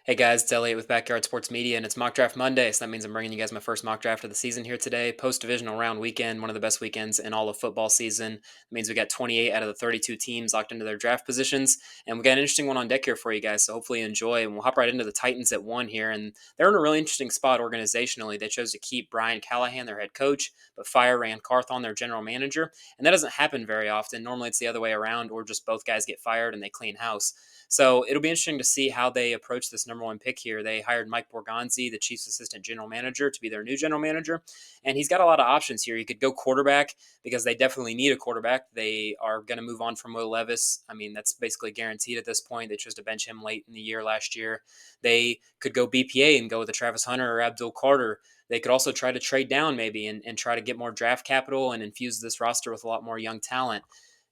Hey guys, it's Elliot with Backyard Sports Media, and it's Mock Draft Monday, so that means I'm bringing you guys my first mock draft of the season here today. Post-divisional round weekend, one of the best weekends in all of football season. It means we got 28 out of the 32 teams locked into their draft positions, and we got an interesting one on deck here for you guys, so hopefully you enjoy. And we'll hop right into the Titans at one here, and they're in a really interesting spot organizationally. They chose to keep Brian Callahan, their head coach, but fire Rand Carthon, their general manager, and that doesn't happen very often. Normally it's the other way around, or just both guys get fired and they clean house. So it'll be interesting to see how they approach this number one pick here. They hired Mike Borgonzi, the Chiefs' assistant general manager, to be their new general manager. And he's got a lot of options here. You could go quarterback because they definitely need a quarterback. They are going to move on from Will Levis. I mean, that's basically guaranteed at this point. They chose to bench him late in the year last year. They could go BPA and go with a Travis Hunter or Abdul Carter. They could also try to trade down maybe and try to get more draft capital and infuse this roster with a lot more young talent.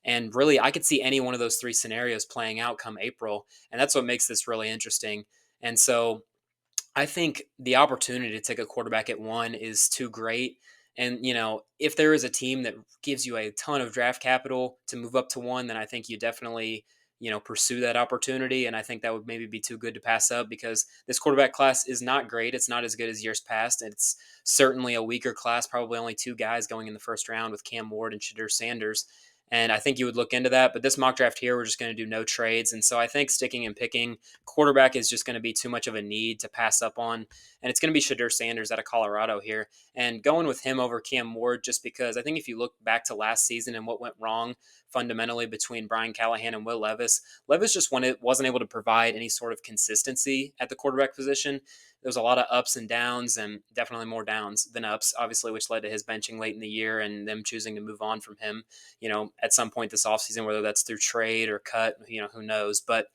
And really, I could see any one of those three scenarios playing out come April. And that's what makes this really interesting. And so I think the opportunity to take a quarterback at one is too great. And, if there is a team that gives you a ton of draft capital to move up to one, then I think you definitely, pursue that opportunity. And I think that would maybe be too good to pass up because this quarterback class is not great. It's not as good as years past. It's certainly a weaker class, probably only two guys going in the first round with Cam Ward and Shadur Sanders. And I think you would look into that. But this mock draft here, we're just going to do no trades. And so I think sticking and picking quarterback is just going to be too much of a need to pass up on. And it's going to be Shadur Sanders out of Colorado here. And going with him over Cam Ward, just because I think if you look back to last season and what went wrong fundamentally between Brian Callahan and Will Levis, Levis just wasn't able to provide any sort of consistency at the quarterback position. There was a lot of ups and downs, and definitely more downs than ups, obviously, which led to his benching late in the year and them choosing to move on from him, at some point this offseason, whether that's through trade or cut, who knows. But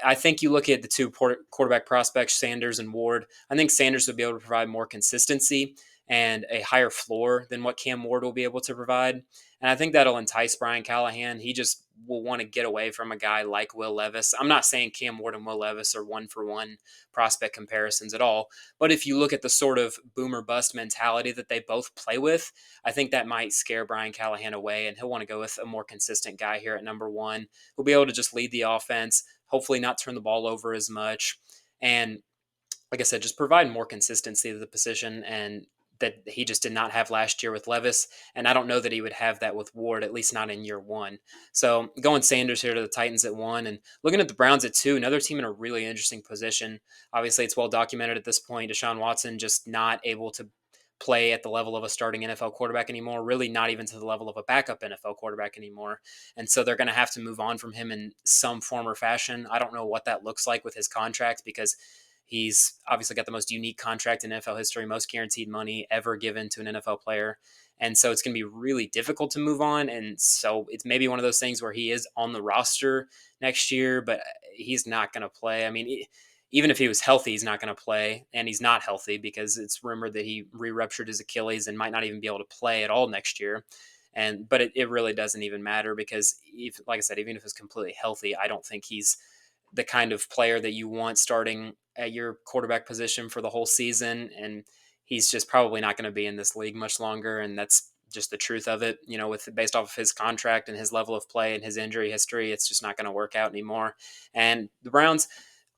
I think you look at the two quarterback prospects, Sanders and Ward. I think Sanders would be able to provide more consistency and a higher floor than what Cam Ward will be able to provide. And I think that'll entice Brian Callahan. He just will want to get away from a guy like Will Levis. I'm not saying Cam Ward and Will Levis are one for one prospect comparisons at all. But if you look at the sort of boomer bust mentality that they both play with, I think that might scare Brian Callahan away. And he'll want to go with a more consistent guy here at number one who'll be able to just lead the offense, hopefully not turn the ball over as much. And like I said, just provide more consistency to the position and that he just did not have last year with Levis. And I don't know that he would have that with Ward, at least not in year one. So going Sanders here to the Titans at one and looking at the Browns at two, another team in a really interesting position. Obviously, it's well documented at this point. Deshaun Watson just not able to play at the level of a starting NFL quarterback anymore, really not even to the level of a backup NFL quarterback anymore. And so they're going to have to move on from him in some form or fashion. I don't know what that looks like with his contract because he's obviously got the most unique contract in NFL history, most guaranteed money ever given to an NFL player. And so it's going to be really difficult to move on. And so it's maybe one of those things where he is on the roster next year, but he's not going to play. I mean, even if he was healthy, he's not going to play. And he's not healthy because it's rumored that he re ruptured his Achilles and might not even be able to play at all next year. But it really doesn't even matter because, like I said, even if he's completely healthy, I don't think he's the kind of player that you want starting at your quarterback position for the whole season. And he's just probably not going to be in this league much longer. And that's just the truth of it, with based off of his contract and his level of play and his injury history, it's just not going to work out anymore. And the Browns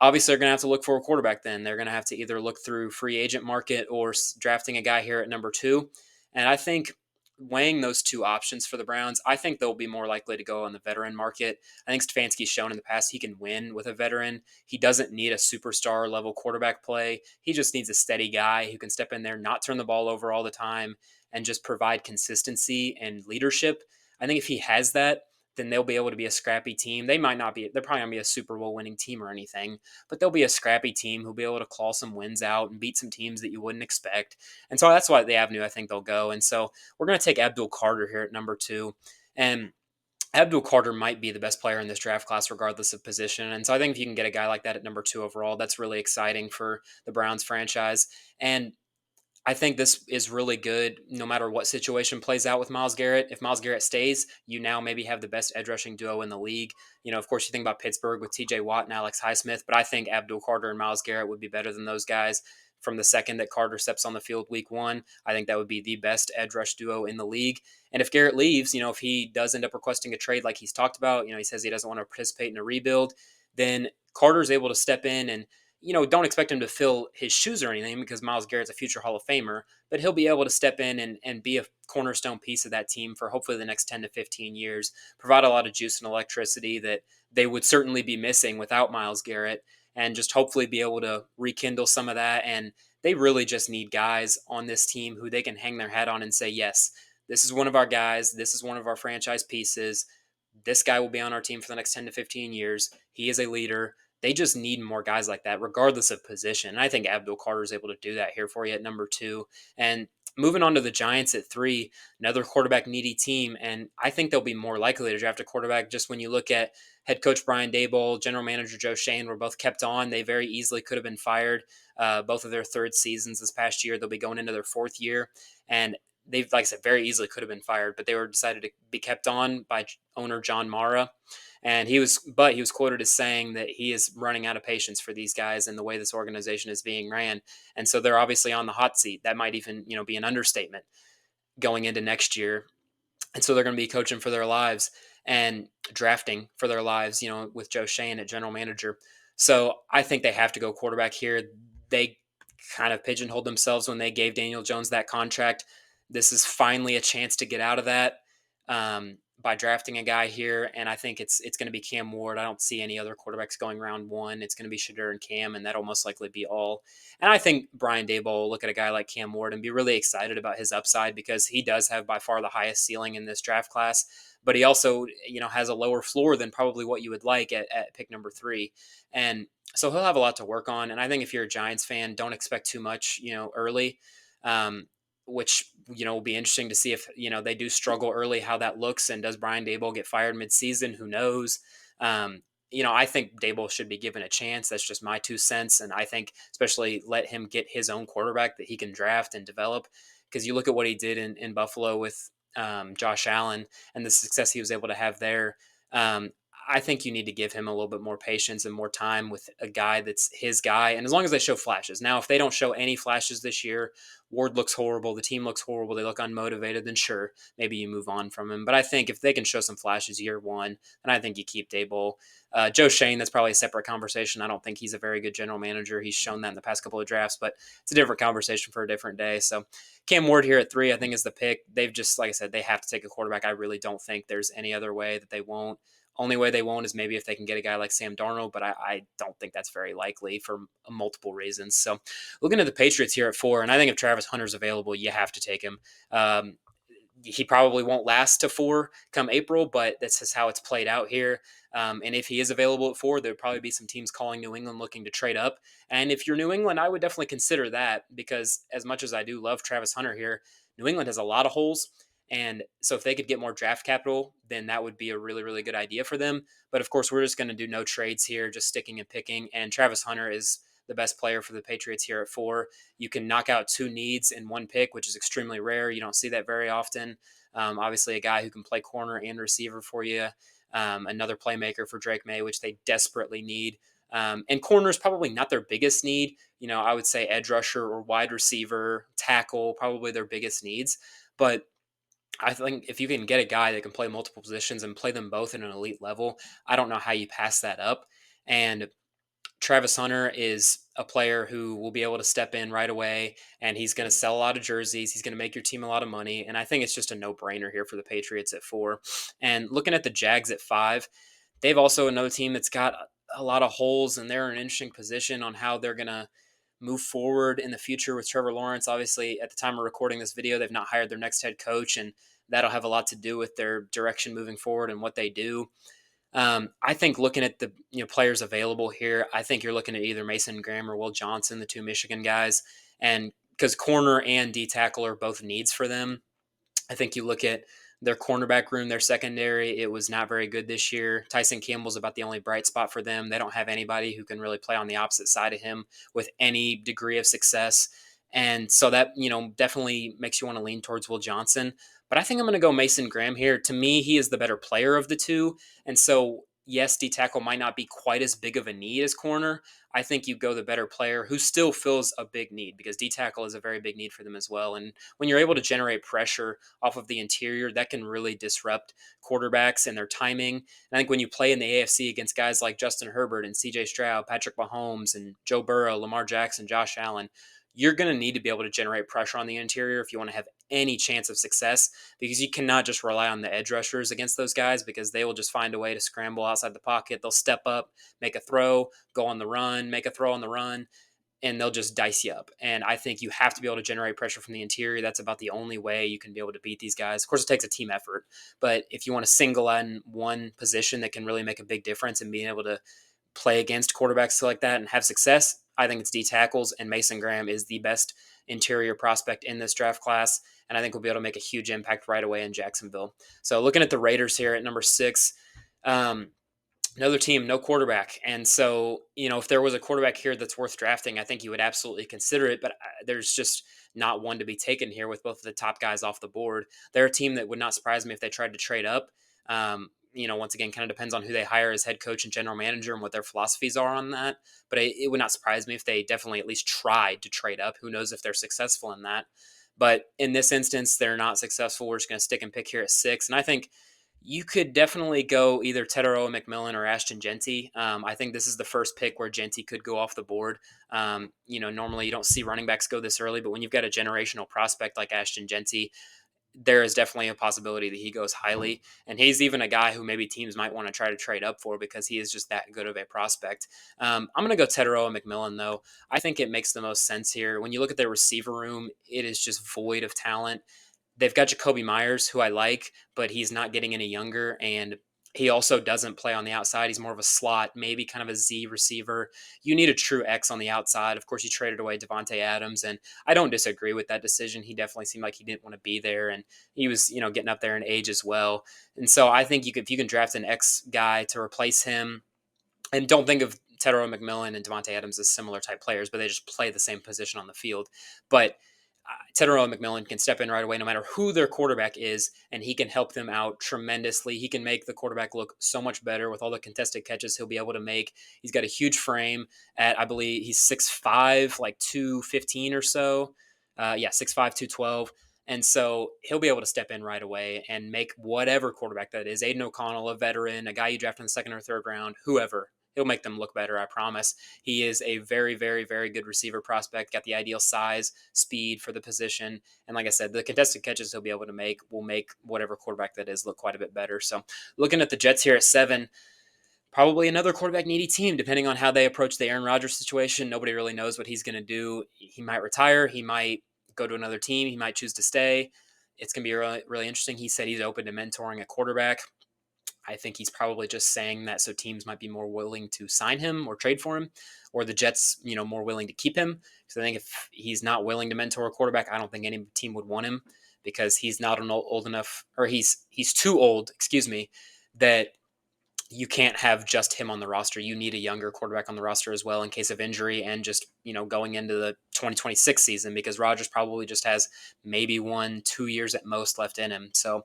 obviously are going to have to look for a quarterback then. They're going to have to either look through free agent market or drafting a guy here at number two. And I think weighing those two options for the Browns, I think they'll be more likely to go on the veteran market. I think Stefanski's shown in the past he can win with a veteran. He doesn't need a superstar level quarterback play. He just needs a steady guy who can step in there, not turn the ball over all the time, and just provide consistency and leadership. I think if he has that, then they'll be able to be a scrappy team. They might not be, they're probably going to be a Super Bowl winning team or anything, but they'll be a scrappy team who'll be able to claw some wins out and beat some teams that you wouldn't expect. And so that's why the avenue I think they'll go. And so we're going to take Abdul Carter here at number two. And Abdul Carter might be the best player in this draft class, regardless of position. And so I think if you can get a guy like that at number two overall, that's really exciting for the Browns franchise. And I think this is really good no matter what situation plays out with Myles Garrett. If Myles Garrett stays, you now maybe have the best edge rushing duo in the league. Of course, you think about Pittsburgh with TJ Watt and Alex Highsmith, but I think Abdul Carter and Myles Garrett would be better than those guys from the second that Carter steps on the field week one. I think that would be the best edge rush duo in the league. And if Garrett leaves, if he does end up requesting a trade like he's talked about, he says he doesn't want to participate in a rebuild, then Carter's able to step in and don't expect him to fill his shoes or anything because Myles Garrett's a future Hall of Famer, but he'll be able to step in and be a cornerstone piece of that team for hopefully the next 10 to 15 years, provide a lot of juice and electricity that they would certainly be missing without Myles Garrett, and just hopefully be able to rekindle some of that. And they really just need guys on this team who they can hang their hat on and say, yes, this is one of our guys. This is one of our franchise pieces. This guy will be on our team for the next 10 to 15 years. He is a leader. They just need more guys like that, regardless of position. And I think Abdul Carter is able to do that here for you at number 2. And moving on to the Giants at 3, another quarterback needy team. And I think they'll be more likely to draft a quarterback just when you look at head coach Brian Daboll, general manager Joe Schoen were both kept on. They very easily could have been fired. Both of their third seasons this past year. They'll be going into their 4th year. And they've, like I said, very easily could have been fired, but they were decided to be kept on by owner John Mara. And he was quoted as saying that he is running out of patience for these guys and the way this organization is being ran. And so they're obviously on the hot seat. That might even, be an understatement going into next year. And so they're going to be coaching for their lives and drafting for their lives, with Joe Schoen at general manager. So I think they have to go quarterback here. They kind of pigeonholed themselves when they gave Daniel Jones that contract. This is finally a chance to get out of that by drafting a guy here, and I think it's going to be Cam Ward. I don't see any other quarterbacks going round 1. It's going to be Shedeur and Cam, and that'll most likely be all. And I think Brian Daboll will look at a guy like Cam Ward and be really excited about his upside because he does have by far the highest ceiling in this draft class, but he also has a lower floor than probably what you would like at pick number 3, and so he'll have a lot to work on. And I think if you're a Giants fan, don't expect too much early. Which will be interesting to see if they do struggle early, how that looks, and does Brian Daboll get fired midseason? Who knows? Um, I think Daboll should be given a chance. That's just my 2 cents, and I think especially let him get his own quarterback that he can draft and develop. Because you look at what he did in Buffalo with Josh Allen and the success he was able to have there. I think you need to give him a little bit more patience and more time with a guy that's his guy. And as long as they show flashes. Now, if they don't show any flashes this year, Ward looks horrible, the team looks horrible, they look unmotivated, then sure, maybe you move on from him. But I think if they can show some flashes year 1, then I think you keep Daboll. Joe Schoen, that's probably a separate conversation. I don't think he's a very good general manager. He's shown that in the past couple of drafts, but it's a different conversation for a different day. So Cam Ward here at 3, I think is the pick. They've just, like I said, they have to take a quarterback. I really don't think there's any other way that they won't. Only way they won't is maybe if they can get a guy like Sam Darnold, but I don't think that's very likely for multiple reasons. So looking at the Patriots here at 4, and I think if Travis Hunter's available, you have to take him. He probably won't last to 4 come April, but this is how it's played out here. And if he is available at 4, there'd probably be some teams calling New England looking to trade up. And if you're New England, I would definitely consider that because as much as I do love Travis Hunter here, New England has a lot of holes. And so if they could get more draft capital, then that would be a really, really good idea for them. But of course, we're just going to do no trades here, just sticking and picking. And Travis Hunter is the best player for the Patriots here at 4. You can knock out 2 needs in 1 pick, which is extremely rare. You don't see that very often. Obviously, a guy who can play corner and receiver for you. Another playmaker for Drake May, which they desperately need. And corner is probably not their biggest need. I would say edge rusher or wide receiver, tackle, probably their biggest needs. But I think if you can get a guy that can play multiple positions and play them both at an elite level, I don't know how you pass that up. And Travis Hunter is a player who will be able to step in right away, and he's going to sell a lot of jerseys. He's going to make your team a lot of money. And I think it's just a no-brainer here for the Patriots at 4. And looking at the Jags at 5, they've also another team that's got a lot of holes, and they're in an interesting position on how they're going to move forward in the future with Trevor Lawrence. Obviously, at the time of recording this video, they've not hired their next head coach, and that'll have a lot to do with their direction moving forward and what they do. I think looking at the players available here, I think you're looking at either Mason Graham or Will Johnson, the 2 Michigan guys, and because corner and D tackle are both needs for them. I think you look at their cornerback room, their secondary, it was not very good this year. Tyson Campbell's about the only bright spot for them. They don't have anybody who can really play on the opposite side of him with any degree of success. And so that, definitely makes you want to lean towards Will Johnson. But I think I'm going to go Mason Graham here. To me, he is the better player of the 2. And so yes, D tackle might not be quite as big of a need as corner. I think you go the better player who still fills a big need because D tackle is a very big need for them as well. And when you're able to generate pressure off of the interior, that can really disrupt quarterbacks and their timing. And I think when you play in the AFC against guys like Justin Herbert and CJ Stroud, Patrick Mahomes, and Joe Burrow, Lamar Jackson, Josh Allen, you're going to need to be able to generate pressure on the interior if you want to have any chance of success, because you cannot just rely on the edge rushers against those guys, because they will just find a way to scramble outside the pocket. They'll step up, make a throw, go on the run, make a throw on the run, and they'll just dice you up. And I think you have to be able to generate pressure from the interior. That's about the only way you can be able to beat these guys. Of course, it takes a team effort, but if you want to single in one position that can really make a big difference in being able to play against quarterbacks like that and have success, I think it's D tackles, and Mason Graham is the best interior prospect in this draft class. And I think we'll be able to make a huge impact right away in Jacksonville. So looking at the Raiders here at number 6, um, another team, no quarterback. And so, if there was a quarterback here that's worth drafting, I think you would absolutely consider it. But there's just not one to be taken here with both of the top guys off the board. They're a team that would not surprise me if they tried to trade up. Once again, kind of depends on who they hire as head coach and general manager and what their philosophies are on that. But it would not surprise me if they definitely at least tried to trade up. Who knows if they're successful in that? But in this instance, they're not successful. We're just going to stick and pick here at 6. And I think you could definitely go either Teteroa McMillan or Ashton Genty. I think this is the first pick where Genty could go off the board. Normally you don't see running backs go this early, but when you've got a generational prospect like Ashton Genty, there is definitely a possibility that he goes highly. And he's even a guy who maybe teams might want to try to trade up for because he is just that good of a prospect. I'm going to go Teteroa McMillan, though. I think it makes the most sense here. When you look at their receiver room, it is just void of talent. They've got Jacoby Myers, who I like, but he's not getting any younger. And he also doesn't play on the outside. He's more of a slot, maybe kind of a Z receiver. You need a true X on the outside. Of course, you traded away Devontae Adams, and I don't disagree with that decision. He definitely seemed like he didn't want to be there, and he was, getting up there in age as well. And so I think if you can draft an X guy to replace him, and don't think of Teteroa McMillan and Devontae Adams as similar type players, but they just play the same position on the field. But Teteroa McMillan can step in right away no matter who their quarterback is, and he can help them out tremendously. He can make the quarterback look so much better with all the contested catches he'll be able to make. He's got a huge frame at, I believe, he's 6'5", like 215 or so. 6'5", 212. And so he'll be able to step in right away and make whatever quarterback that is, Aiden O'Connell, a veteran, a guy you draft in the second or third round, whoever, he'll make them look better, I promise. He is a very, very, very good receiver prospect, got the ideal size, speed for the position. And like I said, the contested catches he'll be able to make will make whatever quarterback that is look quite a bit better. So looking at the Jets here at 7, probably another quarterback needy team, depending on how they approach the Aaron Rodgers situation. Nobody really knows what he's going to do. He might retire. He might go to another team. He might choose to stay. It's going to be really, really interesting. He said he's open to mentoring a quarterback. I think he's probably just saying that so teams might be more willing to sign him or trade for him, or the Jets, more willing to keep him. Because I think if he's not willing to mentor a quarterback, I don't think any team would want him because he's not old enough, or he's too old, excuse me, that you can't have just him on the roster. You need a younger quarterback on the roster as well in case of injury and just, going into the 2026 season, because Rodgers probably just has maybe 1-2 years at most left in him. So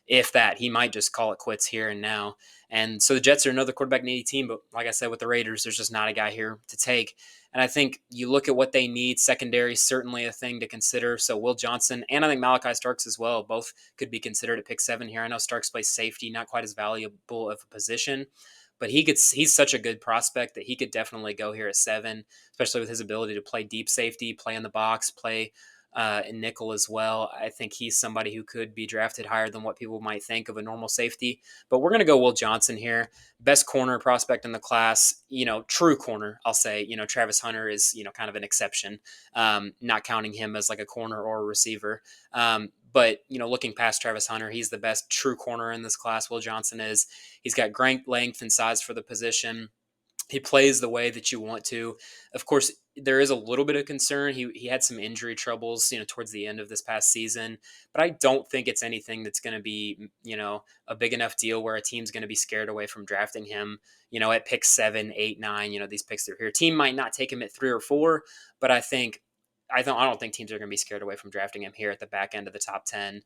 if that, he might just call it quits here and now. And so the Jets are another quarterback needy team, but like I said, with the Raiders, there's just not a guy here to take. And I think you look at what they need. Secondary, certainly a thing to consider. So Will Johnson and I think Malachi Starks as well, both could be considered at pick 7 here. I know Starks plays safety, not quite as valuable of a position, but he's such a good prospect that he could definitely go here at 7, especially with his ability to play deep safety, play in the box, play in nickel as well. I think he's somebody who could be drafted higher than what people might think of a normal safety. But we're going to go Will Johnson here. Best corner prospect in the class, true corner, I'll say. Travis Hunter is, kind of an exception, not counting him as like a corner or a receiver. But, looking past Travis Hunter, he's the best true corner in this class. Will Johnson is. He's got great length and size for the position. He plays the way that you want to. Of course, there is a little bit of concern. He had some injury troubles, towards the end of this past season, but I don't think it's anything that's going to be, a big enough deal where a team's going to be scared away from drafting him, at pick 7, 8, 9, these picks are here. Team might not take him at 3 or 4, but I think I don't think teams are going to be scared away from drafting him here at the back end of the top 10,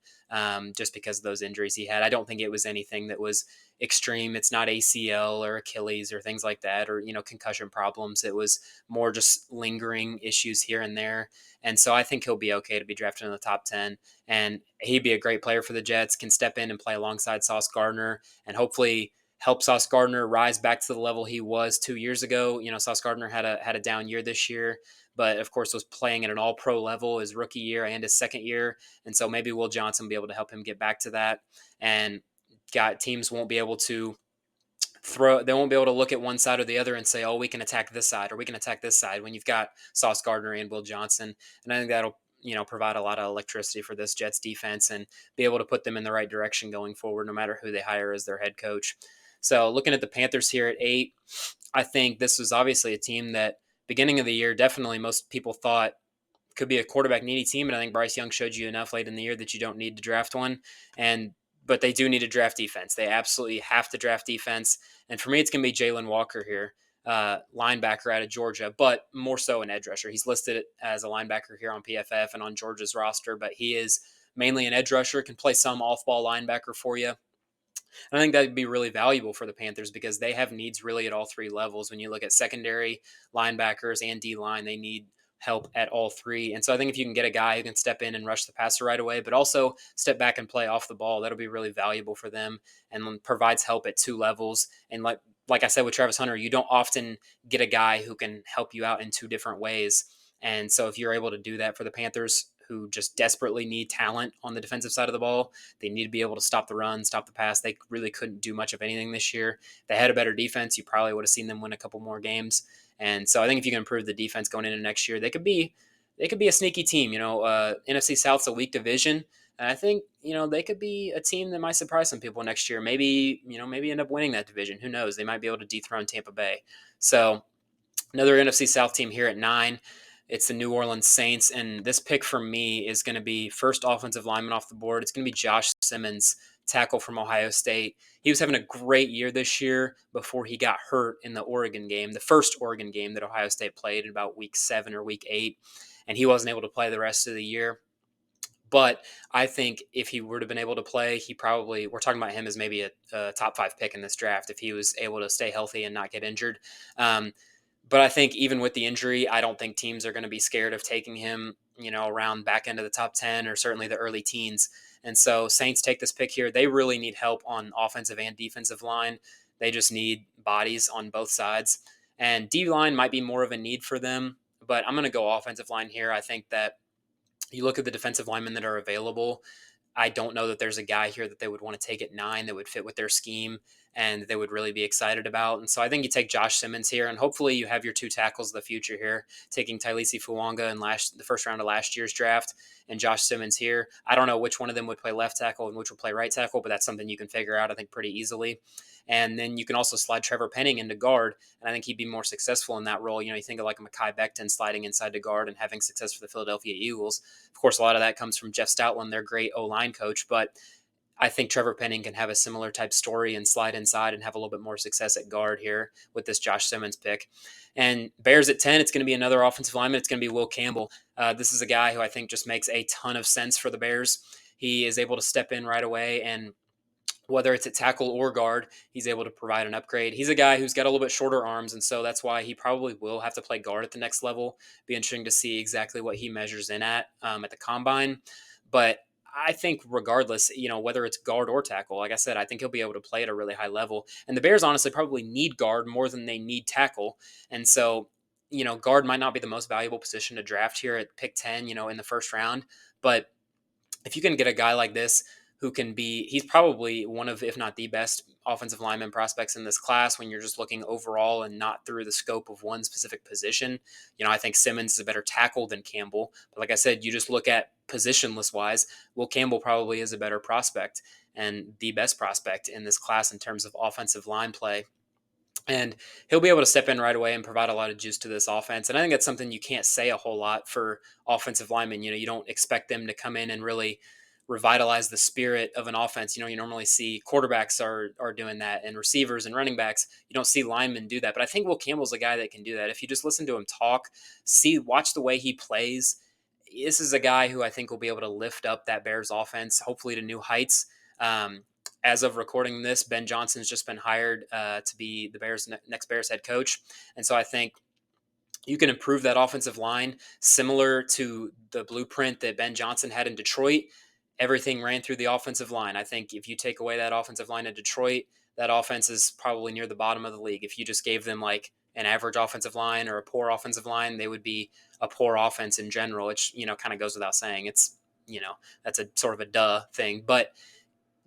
just because of those injuries he had. I don't think it was anything that was extreme. It's not ACL or Achilles or things like that, or concussion problems. It was more just lingering issues here and there. And so I think he'll be okay to be drafted in the top 10. And he'd be a great player for the Jets, can step in and play alongside Sauce Gardner, and hopefully help Sauce Gardner rise back to the level he was 2 years ago. Sauce Gardner had a down year this year, but of course was playing at an all pro level his rookie year and his second year. And so maybe Will Johnson will be able to help him get back to that. And got teams won't be able to they won't be able to look at one side or the other and say, oh, we can attack this side or we can attack this side when you've got Sauce Gardner and Will Johnson. And I think that'll provide a lot of electricity for this Jets defense and be able to put them in the right direction going forward, no matter who they hire as their head coach. So looking at the Panthers here at 8, I think this was obviously a team that beginning of the year, definitely most people thought could be a quarterback needy team. And I think Bryce Young showed you enough late in the year that you don't need to draft one. But they do need to draft defense. They absolutely have to draft defense. And for me, it's going to be Jalen Walker here, linebacker out of Georgia, but more so an edge rusher. He's listed as a linebacker here on PFF and on Georgia's roster, but he is mainly an edge rusher, can play some off ball linebacker for you. And I think that'd be really valuable for the Panthers because they have needs really at all three levels. When you look at secondary, linebackers, and D line, they need help at all three. And so I think if you can get a guy who can step in and rush the passer right away, but also step back and play off the ball, that'll be really valuable for them and provides help at two levels. And like I said with Travis Hunter, you don't often get a guy who can help you out in two different ways. And so if you're able to do that for the Panthers, who just desperately need talent on the defensive side of the ball, they need to be able to stop the run, stop the pass. They really couldn't do much of anything this year. If they had a better defense, you probably would have seen them win a couple more games. And so I think if you can improve the defense going into next year, they could be a sneaky team. NFC South's a weak division. And I think, they could be a team that might surprise some people next year. Maybe end up winning that division. Who knows? They might be able to dethrone Tampa Bay. So another NFC South team here at 9. It's the New Orleans Saints, and this pick for me is going to be first offensive lineman off the board. It's going to be Josh Simmons, tackle from Ohio State. He was having a great year this year before he got hurt in the Oregon game, the first Oregon game that Ohio State played in about week 7 or week 8, and he wasn't able to play the rest of the year. But I think if he would have been able to play, we're talking about him as maybe a top 5 pick in this draft if he was able to stay healthy and not get injured. But I think even with the injury, I don't think teams are going to be scared of taking him, around back end of the top 10 or certainly the early teens. And so Saints take this pick here. They really need help on offensive and defensive line. They just need bodies on both sides. And D line might be more of a need for them, but I'm going to go offensive line here. I think that you look at the defensive linemen that are available. I don't know that there's a guy here that they would want to take at 9 that would fit with their scheme and they would really be excited about. And so I think you take Josh Simmons here, and hopefully you have your 2 tackles of the future here, taking Tailisi Fuanga in the first round of last year's draft and Josh Simmons here. I don't know which one of them would play left tackle and which would play right tackle, but that's something you can figure out, I think, pretty easily. And then you can also slide Trevor Penning into guard, and I think he'd be more successful in that role. You think of like a Mekhi Becton sliding inside to guard and having success for the Philadelphia Eagles. Of course, a lot of that comes from Jeff Stoutland, their great O-line coach, but I think Trevor Penning can have a similar type story and slide inside and have a little bit more success at guard here with this Josh Simmons pick. And Bears at 10, it's going to be another offensive lineman. It's going to be Will Campbell. This is a guy who I think just makes a ton of sense for the Bears. He is able to step in right away, and whether it's at tackle or guard, he's able to provide an upgrade. He's a guy who's got a little bit shorter arms, and so that's why he probably will have to play guard at the next level. Be interesting to see exactly what he measures in at the combine. But I think regardless, whether it's guard or tackle, like I said, I think he'll be able to play at a really high level. And the Bears honestly probably need guard more than they need tackle. And so, guard might not be the most valuable position to draft here at pick 10, in the first round. But if you can get a guy like this he's probably one of, if not the best offensive lineman prospects in this class when you're just looking overall and not through the scope of one specific position. I think Simmons is a better tackle than Campbell. But like I said, you just look at positionless wise, Will Campbell probably is a better prospect and the best prospect in this class in terms of offensive line play. And he'll be able to step in right away and provide a lot of juice to this offense. And I think that's something you can't say a whole lot for offensive linemen. You don't expect them to come in and really revitalize the spirit of an offense. You normally see quarterbacks are doing that and receivers and running backs. You don't see linemen do that. But I think Will Campbell's a guy that can do that. If you just listen to him talk, watch the way he plays, this is a guy who I think will be able to lift up that Bears offense, hopefully to new heights. Um, as of recording this, Ben Johnson's just been hired to be the Bears' next Bears head coach, and so I think you can improve that offensive line similar to the blueprint that Ben Johnson had in Detroit. Everything ran through the offensive line. I think if you take away that offensive line in Detroit, that offense is probably near the bottom of the league. If you just gave them like an average offensive line or a poor offensive line, they would be a poor offense in general, which, kind of goes without saying. That's a sort of a duh thing, but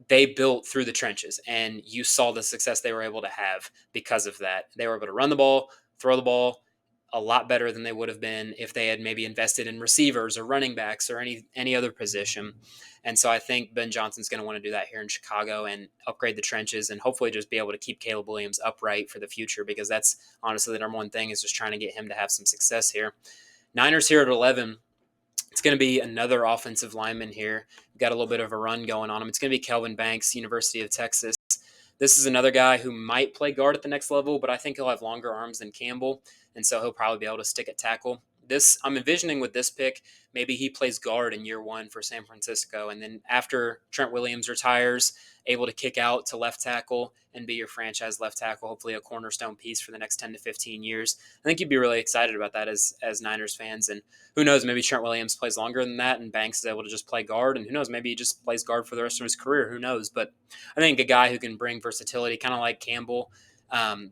they built through the trenches, and you saw the success they were able to have because of that. They were able to run the ball, throw the ball a lot better than they would have been if they had maybe invested in receivers or running backs or any other position. And so I think Ben Johnson's going to want to do that here in Chicago and upgrade the trenches and hopefully just be able to keep Caleb Williams upright for the future, because that's honestly the number one thing, is just trying to get him to have some success here. Niners here at 11. It's going to be another offensive lineman here. We've got a little bit of a run going on him. It's going to be Kelvin Banks, University of Texas. This is another guy who might play guard at the next level, but I think he'll have longer arms than Campbell, and so he'll probably be able to stick at tackle. I'm envisioning with this pick, maybe he plays guard in year one for San Francisco, and then after Trent Williams retires, able to kick out to left tackle and be your franchise left tackle, hopefully a cornerstone piece for the next 10 to 15 years. I think you'd be really excited about that as Niners fans. And who knows, maybe Trent Williams plays longer than that and Banks is able to just play guard, and who knows, maybe he just plays guard for the rest of his career. Who knows? But I think a guy who can bring versatility, kind of like Campbell,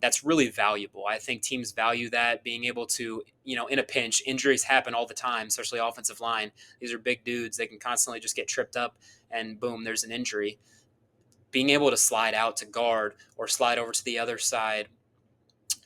that's really valuable. I think teams value that, being able to, in a pinch, injuries happen all the time, especially offensive line. These are big dudes. They can constantly just get tripped up and boom, there's an injury. Being able to slide out to guard or slide over to the other side,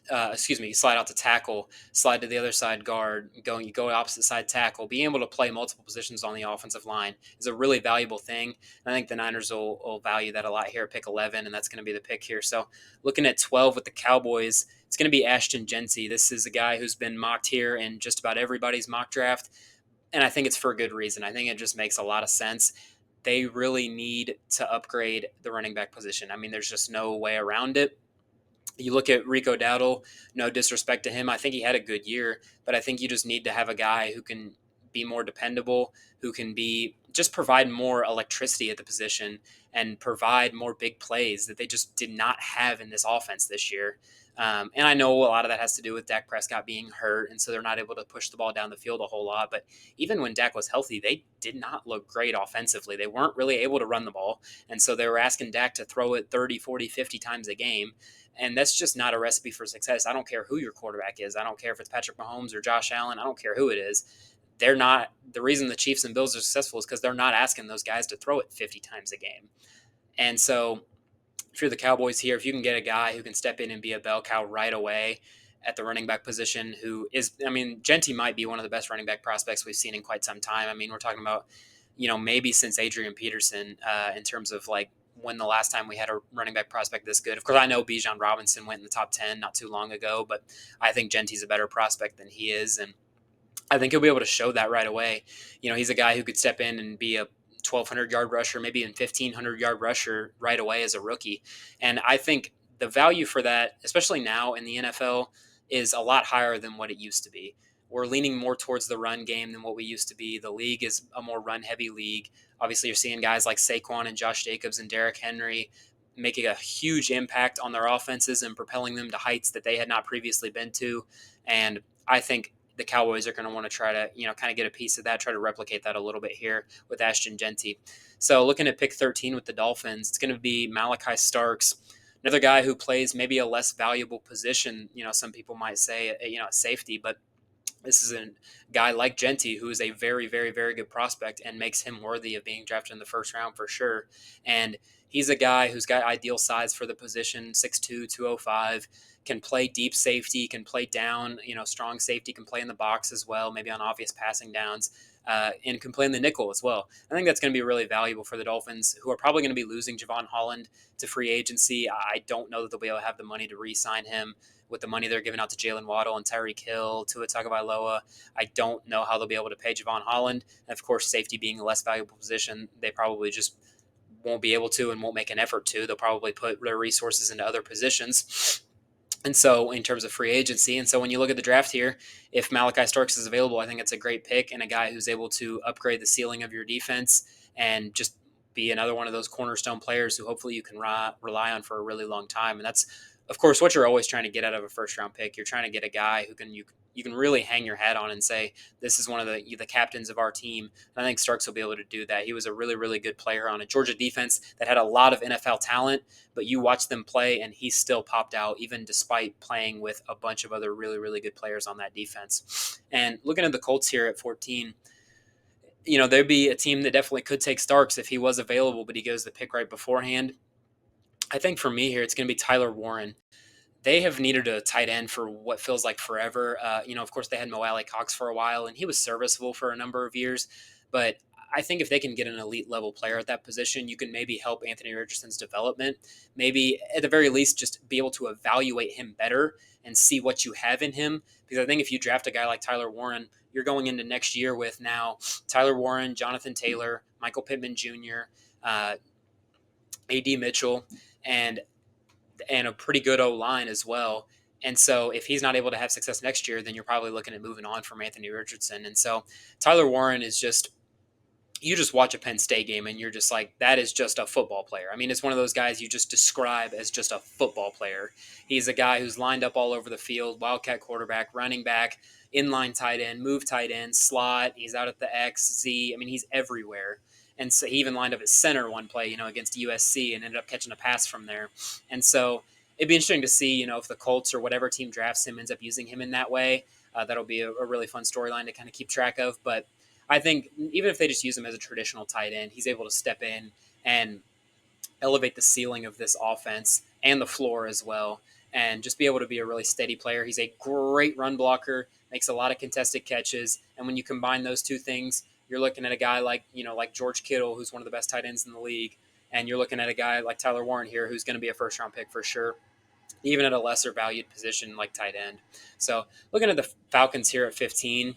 slide out to tackle, slide to the other side guard, you go opposite side tackle, being able to play multiple positions on the offensive line is a really valuable thing. And I think the Niners will value that a lot here at pick 11, and that's going to be the pick here. So looking at 12 with the Cowboys, it's going to be Ashton Jeanty. This is a guy who's been mocked here in just about everybody's mock draft, and I think it's for a good reason. I think it just makes a lot of sense. They really need to upgrade the running back position. I mean, there's just no way around it. You look at Rico Dowdle, no disrespect to him. I think he had a good year, but I think you just need to have a guy who can be more dependable, who can be just provide more electricity at the position and provide more big plays that they just did not have in this offense this year. And I know a lot of that has to do with Dak Prescott being hurt, and so they're not able to push the ball down the field a whole lot. But even when Dak was healthy, they did not look great offensively. They weren't really able to run the ball, and so they were asking Dak to throw it 30, 40, 50 times a game. And that's just not a recipe for success. I don't care who your quarterback is. I don't care if it's Patrick Mahomes or Josh Allen. I don't care who it is. They're not the reason the Chiefs and Bills are successful is because they're not asking those guys to throw it 50 times a game. And so if you're the Cowboys here, if you can get a guy who can step in and be a bell cow right away at the running back position, Jeanty might be one of the best running back prospects we've seen in quite some time. I mean, we're talking about, maybe since Adrian Peterson in terms of like when the last time we had a running back prospect this good. Of course, I know Bijan Robinson went in the top 10 not too long ago, but I think Jeanty's a better prospect than he is. And I think he'll be able to show that right away. He's a guy who could step in and be a 1,200-yard rusher, maybe a 1,500-yard rusher right away as a rookie. And I think the value for that, especially now in the NFL, is a lot higher than what it used to be. We're leaning more towards the run game than what we used to be. The league is a more run-heavy league. Obviously, you're seeing guys like Saquon and Josh Jacobs and Derrick Henry making a huge impact on their offenses and propelling them to heights that they had not previously been to. And I think the Cowboys are going to want to try to, kind of get a piece of that, try to replicate that a little bit here with Ashton Jeanty. So looking at pick 13 with the Dolphins, it's going to be Malachi Starks, another guy who plays maybe a less valuable position, some people might say, at safety, but this is a guy like Jeanty who is a very, very, very good prospect and makes him worthy of being drafted in the first round for sure. And he's a guy who's got ideal size for the position, 6'2", 205, can play deep safety, can play down, strong safety, can play in the box as well, maybe on obvious passing downs, and can play in the nickel as well. I think that's going to be really valuable for the Dolphins, who are probably going to be losing Javon Holland to free agency. I don't know that they'll be able to have the money to re-sign him with the money they're giving out to Jalen Waddle and Tyreek Hill, Tua Tagovailoa. I don't know how they'll be able to pay Javon Holland. And of course, safety being a less valuable position, they probably just won't be able to and won't make an effort to. They'll probably put their resources into other positions. And so, in terms of free agency, and so when you look at the draft here, if Malachi Starks is available, I think it's a great pick and a guy who's able to upgrade the ceiling of your defense and just be another one of those cornerstone players who hopefully you can rely on for a really long time. And that's, of course, what you're always trying to get out of a first round pick. You're trying to get a guy who you can really hang your hat on and say this is one of the captains of our team. And I think Starks will be able to do that. He was a really good player on a Georgia defense that had a lot of NFL talent, but you watch them play and he still popped out even despite playing with a bunch of other really good players on that defense. And looking at the Colts here at 14, there'd be a team that definitely could take Starks if he was available, but he goes the pick right beforehand. I think for me here, it's going to be Tyler Warren. They have needed a tight end for what feels like forever. Of course, they had Mo Alley Cox for a while, and he was serviceable for a number of years. But I think if they can get an elite level player at that position, you can maybe help Anthony Richardson's development. Maybe at the very least, just be able to evaluate him better and see what you have in him. Because I think if you draft a guy like Tyler Warren, you're going into next year with now Tyler Warren, Jonathan Taylor, Michael Pittman Jr., uh, A.D. Mitchell, and a pretty good O line as well. And so if he's not able to have success next year, then you're probably looking at moving on from Anthony Richardson. And so Tyler Warren is just, you just watch a Penn State game and you're just like, that is just a football player. I mean, it's one of those guys you just describe as just a football player. He's a guy who's lined up all over the field, wildcat quarterback, running back, inline tight end, move tight end, slot. He's out at the X, Z. I mean, he's everywhere. And so he even lined up at center one play, against USC and ended up catching a pass from there. And so it'd be interesting to see, if the Colts or whatever team drafts him ends up using him in that way. That'll be a really fun storyline to kind of keep track of. But I think even if they just use him as a traditional tight end, he's able to step in and elevate the ceiling of this offense and the floor as well, and just be able to be a really steady player. He's a great run blocker, makes a lot of contested catches, and when you combine those two things, you're looking at a guy like George Kittle, who's one of the best tight ends in the league, and you're looking at a guy like Tyler Warren here, who's going to be a first round pick for sure, even at a lesser valued position like tight end. So looking at the Falcons here at 15,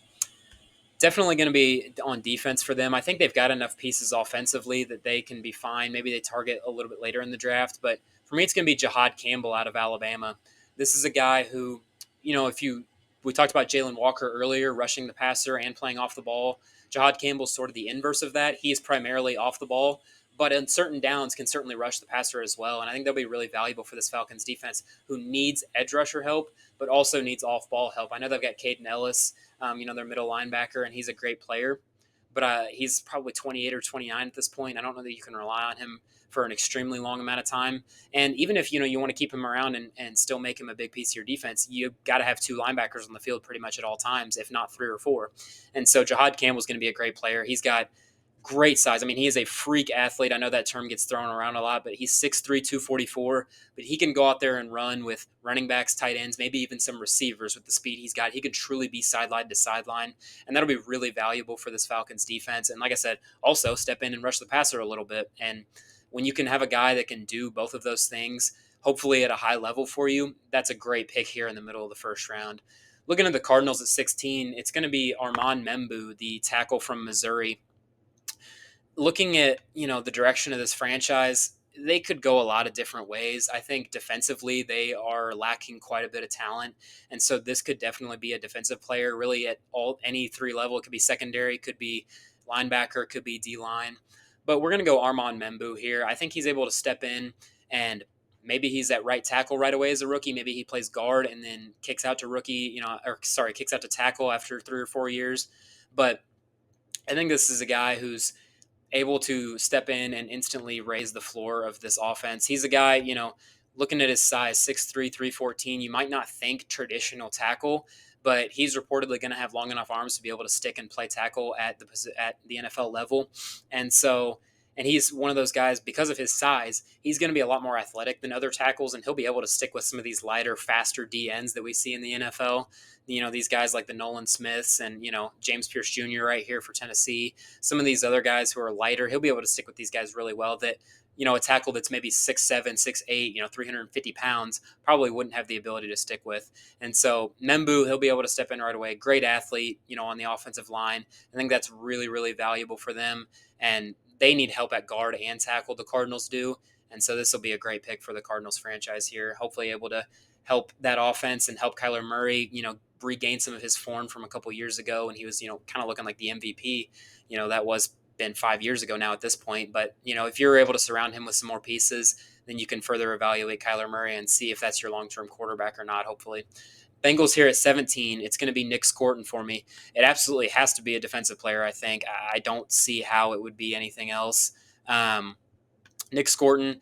definitely going to be on defense for them. I think they've got enough pieces offensively that they can be fine. Maybe they target a little bit later in the draft, but for me, it's going to be Jahad Campbell out of Alabama. This is a guy who, if you we talked about Jalen Walker earlier, rushing the passer and playing off the ball. Jahad Campbell's sort of the inverse of that. He is primarily off the ball, but in certain downs can certainly rush the passer as well. And I think they'll be really valuable for this Falcons defense, who needs edge rusher help, but also needs off ball help. I know they've got Caden Ellis, their middle linebacker, and he's a great player, but he's probably 28 or 29 at this point. I don't know that you can rely on him for an extremely long amount of time. And even if you want to keep him around and still make him a big piece of your defense, you got to have two linebackers on the field pretty much at all times, if not three or four. And so Jahad Campbell's going to be a great player. He's got great size. I mean, he is a freak athlete. I know that term gets thrown around a lot, but he's 6'3", 244. But he can go out there and run with running backs, tight ends, maybe even some receivers with the speed he's got. He can truly be sideline to sideline, and that'll be really valuable for this Falcons defense. And like I said, also step in and rush the passer a little bit. And when you can have a guy that can do both of those things, hopefully at a high level for you, that's a great pick here in the middle of the first round. Looking at the Cardinals at 16, it's going to be Armand Membu, the tackle from Missouri. Looking at the direction of this franchise, they could go a lot of different ways. I think defensively they are lacking quite a bit of talent, and so this could definitely be a defensive player, really at any three level. It could be secondary, could be linebacker, could be D line. But we're going to go Armand Membu here. I think he's able to step in and maybe he's at right tackle right away as a rookie. Maybe he plays guard and then kicks out to kicks out to tackle after 3 or 4 years. But I think this is a guy who's able to step in and instantly raise the floor of this offense. He's a guy, looking at his size, 6'3", 314, you might not think traditional tackle, but he's reportedly going to have long enough arms to be able to stick and play tackle at the NFL level. And so, and he's one of those guys, because of his size, he's going to be a lot more athletic than other tackles, and he'll be able to stick with some of these lighter, faster DNs that we see in the NFL. These guys like the Nolan Smiths and, James Pierce Jr. right here for Tennessee. Some of these other guys who are lighter, he'll be able to stick with these guys really well that, a tackle that's maybe 6'7", 6'8", 350 pounds probably wouldn't have the ability to stick with. And so Membu, he'll be able to step in right away. Great athlete, on the offensive line. I think that's really valuable for them. And they need help at guard and tackle, the Cardinals do. And so this will be a great pick for the Cardinals franchise here. Hopefully able to help that offense and help Kyler Murray, regain some of his form from a couple years ago when he was, kind of looking like the MVP. That was been 5 years ago now at this point. But, if you're able to surround him with some more pieces, then you can further evaluate Kyler Murray and see if that's your long term quarterback or not, hopefully. Bengals here at 17, it's going to be Nick Scorton for me. It absolutely has to be a defensive player, I think. I don't see how it would be anything else. Um, Nick Scorton,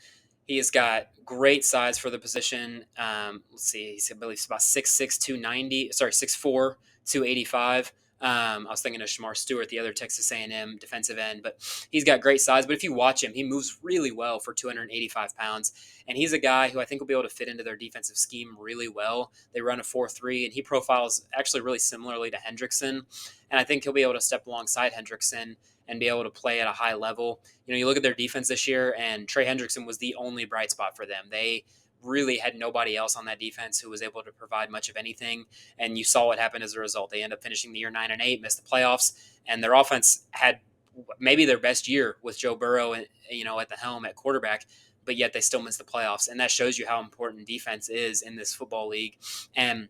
he has got great size for the position. Let's see, I believe he's about 6'6", 290. Sorry, 6'4", 285. I was thinking of Shamar Stewart, the other Texas A&M defensive end, but he's got great size. But if you watch him, he moves really well for 285 pounds. And he's a guy who I think will be able to fit into their defensive scheme really well. They run a 4-3, and he profiles actually really similarly to Hendrickson. And I think he'll be able to step alongside Hendrickson and be able to play at a high level. You look at their defense this year, and Trey Hendrickson was the only bright spot for them. They really had nobody else on that defense who was able to provide much of anything. And you saw what happened as a result. They ended up finishing the year 9-8, missed the playoffs, and their offense had maybe their best year with Joe Burrow, at the helm at quarterback. But yet they still missed the playoffs, and that shows you how important defense is in this football league. And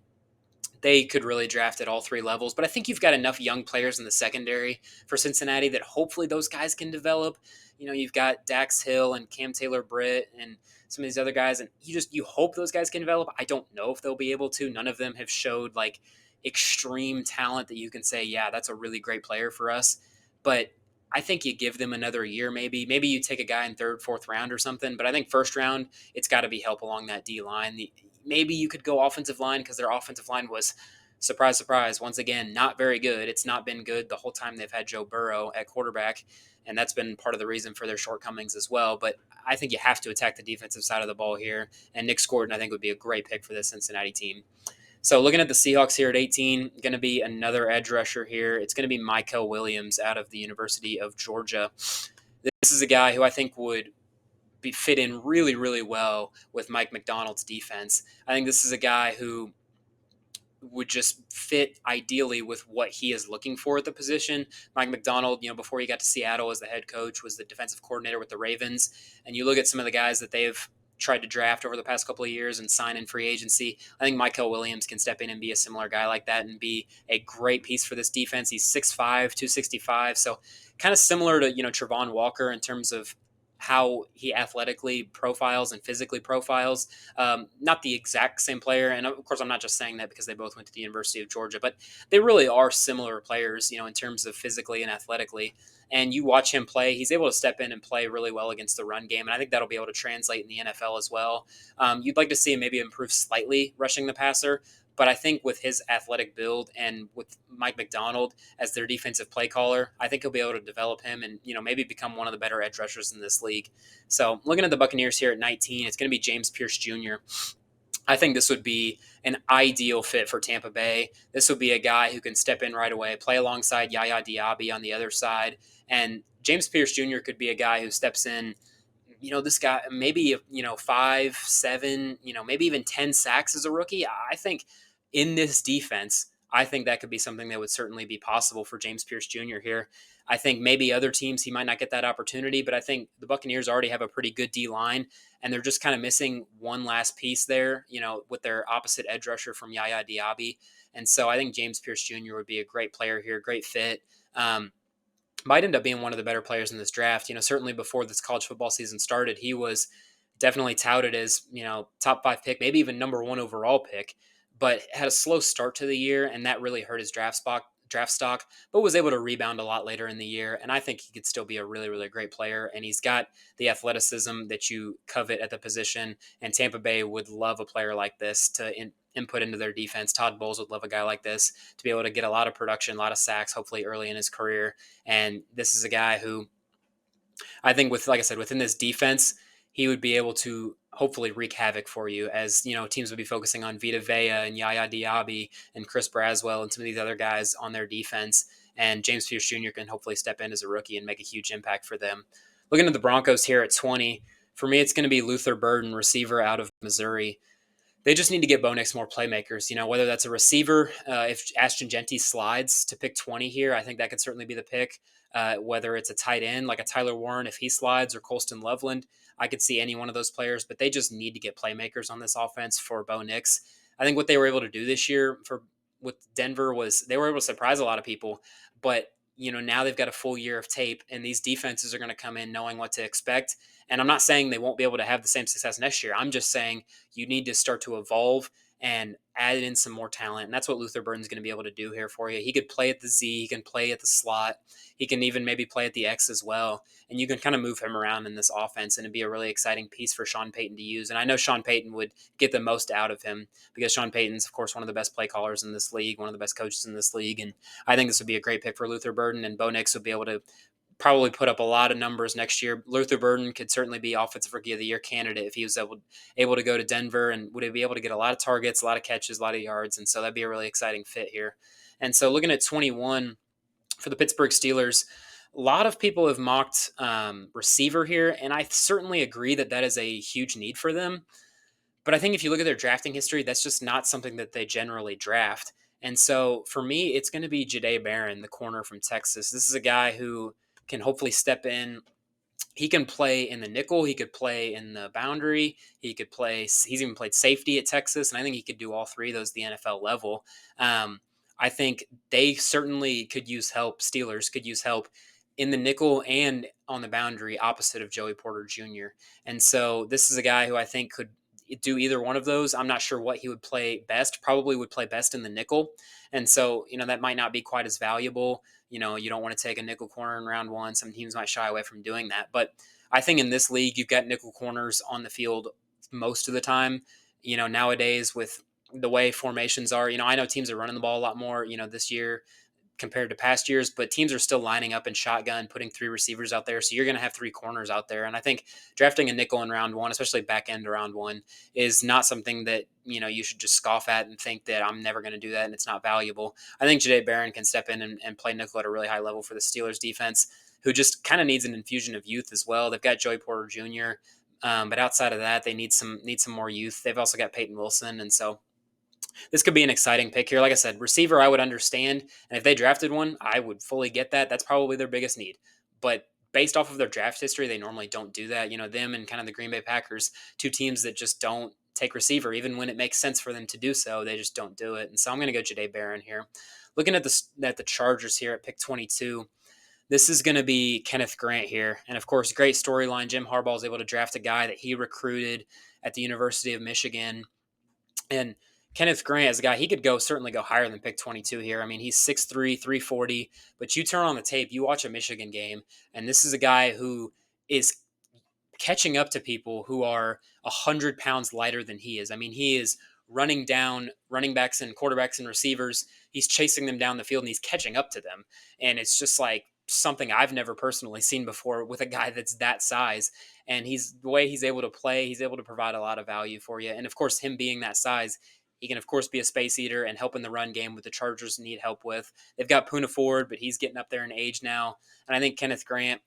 they could really draft at all three levels. But I think you've got enough young players in the secondary for Cincinnati that hopefully those guys can develop. You've got Dax Hill and Cam Taylor-Britt and some of these other guys, and you hope those guys can develop. I don't know if they'll be able to. None of them have showed like extreme talent that you can say, yeah, that's a really great player for us. But I think you give them another year, maybe. Maybe you take a guy in third, fourth round or something. But I think first round, it's got to be help along that D line. Maybe you could go offensive line because their offensive line was, surprise, surprise, once again, not very good. It's not been good the whole time they've had Joe Burrow at quarterback, and that's been part of the reason for their shortcomings as well. But I think you have to attack the defensive side of the ball here, and Nick Scorton, I think, would be a great pick for this Cincinnati team. So looking at the Seahawks here at 18, going to be another edge rusher here. It's going to be Mykel Williams out of the University of Georgia. This is a guy who I think would fit in really, really well with Mike Macdonald's defense. I think this is a guy who would just fit ideally with what he is looking for at the position. Mike Macdonald, before he got to Seattle as the head coach, was the defensive coordinator with the Ravens. And you look at some of the guys that they've tried to draft over the past couple of years and sign in free agency. I think Mykel Williams can step in and be a similar guy like that and be a great piece for this defense. He's 6'5", 265, so kind of similar to, Travon Walker in terms of how he athletically profiles and physically profiles. Not the exact same player. And of course, I'm not just saying that because they both went to the University of Georgia, but they really are similar players, in terms of physically and athletically. And you watch him play, he's able to step in and play really well against the run game. And I think that'll be able to translate in the NFL as well. You'd like to see him maybe improve slightly rushing the passer. But I think with his athletic build and with Mike Macdonald as their defensive play caller, I think he'll be able to develop him and, maybe become one of the better edge rushers in this league. So looking at the Buccaneers here at 19, it's going to be James Pierce Jr. I think this would be an ideal fit for Tampa Bay. This would be a guy who can step in right away, play alongside Yaya Diaby on the other side. And James Pierce Jr. could be a guy who steps in, this guy, maybe, 5, 7, maybe even 10 sacks as a rookie. I think in this defense, I think that could be something that would certainly be possible for James Pierce Jr. here. I think maybe other teams, he might not get that opportunity, but I think the Buccaneers already have a pretty good D line, and they're just kind of missing one last piece there, with their opposite edge rusher from Yaya Diaby. And so I think James Pierce Jr. would be a great player here, great fit. Might end up being one of the better players in this draft. Certainly before this college football season started, he was definitely touted as, top 5 pick, maybe even number 1 overall pick, but had a slow start to the year, and that really hurt his draft stock, but was able to rebound a lot later in the year. And I think he could still be a really, really great player. And he's got the athleticism that you covet at the position. And Tampa Bay would love a player like this to input into their defense. Todd Bowles would love a guy like this to be able to get a lot of production, a lot of sacks, hopefully early in his career. And this is a guy who I think like I said, within this defense, he would be able to hopefully wreak havoc for you as, teams would be focusing on Vita Vea and Yaya Diaby and Chris Braswell and some of these other guys on their defense. And James Pierce Jr. can hopefully step in as a rookie and make a huge impact for them. Looking at the Broncos here at 20, for me, it's going to be Luther Burden, receiver out of Missouri. They just need to get Bo Nix more playmakers, whether that's a receiver. If Ashton Genty slides to pick 20 here, I think that could certainly be the pick. Whether it's a tight end like a Tyler Warren, if he slides, or Colston Loveland, I could see any one of those players, but they just need to get playmakers on this offense for Bo Nix. I think what they were able to do this year for with Denver was they were able to surprise a lot of people, but now they've got a full year of tape, and these defenses are going to come in knowing what to expect. And I'm not saying they won't be able to have the same success next year. I'm just saying you need to start to evolve and add in some more talent. And that's what Luther Burden's going to be able to do here for you. He could play at the Z, he can play at the slot, he can even maybe play at the X as well. And you can kind of move him around in this offense, and it'd be a really exciting piece for Sean Payton to use. And I know Sean Payton would get the most out of him because Sean Payton's, of course, one of the best play callers in this league, one of the best coaches in this league. And I think this would be a great pick for Luther Burden, and Bo Nix would be able to probably put up a lot of numbers next year. Luther Burden could certainly be Offensive Rookie of the Year candidate if he was able to go to Denver, and would be able to get a lot of targets, a lot of catches, a lot of yards. And so that'd be a really exciting fit here. And so looking at 21 for the Pittsburgh Steelers, a lot of people have mocked receiver here, and I certainly agree that that is a huge need for them. But I think if you look at their drafting history, that's just not something that they generally draft. And so for me, it's going to be Jahdae Barron, the corner from Texas. This is a guy who can hopefully step in. He can play in the nickel. He could play in the boundary. He could play. He's even played safety at Texas, and I think he could do all three of those at the NFL level. I think they certainly could use help. Steelers could use help in the nickel and on the boundary, opposite of Joey Porter Jr. And so this is a guy who I think could do either one of those. I'm not sure what he would play best. Probably would play best in the nickel, and so that might not be quite as valuable. You don't want to take a nickel corner in round one. Some teams might shy away from doing that. But I think in this league, you've got nickel corners on the field most of the time. Nowadays with the way formations are, I know teams are running the ball a lot more, this year compared to past years, but teams are still lining up in shotgun, putting three receivers out there. So you're going to have three corners out there. And I think drafting a nickel in round one, especially back end round one, is not something that, you should just scoff at and think that I'm never going to do that and it's not valuable. I think Jahdae Barron can step in and play nickel at a really high level for the Steelers defense, who just kind of needs an infusion of youth as well. They've got Joey Porter Jr., but outside of that, they need some more youth. They've also got Peyton Wilson, and so this could be an exciting pick here. Like I said, receiver, I would understand. And if they drafted one, I would fully get that. That's probably their biggest need. But based off of their draft history, they normally don't do that. Them and kind of the Green Bay Packers, two teams that just don't take receiver, even when it makes sense for them to do so, they just don't do it. And so I'm going to go Jahdae Barron here. Looking at the Chargers here at pick 22, this is going to be Kenneth Grant here. And of course, great storyline. Jim Harbaugh is able to draft a guy that he recruited at the University of Michigan, and Kenneth Grant is a guy, he could certainly go higher than pick 22 here. I mean, he's 6'3", 340, but you turn on the tape, you watch a Michigan game, and this is a guy who is catching up to people who are 100 pounds lighter than he is. I mean, he is running down running backs and quarterbacks and receivers. He's chasing them down the field and he's catching up to them. And it's just like something I've never personally seen before with a guy that's that size. And the way he's able to play, he's able to provide a lot of value for you. And of course, him being that size, he can, of course, be a space eater and help in the run game, with the Chargers need help with. They've got Poona Ford, but he's getting up there in age now. And I think Kenneth Grant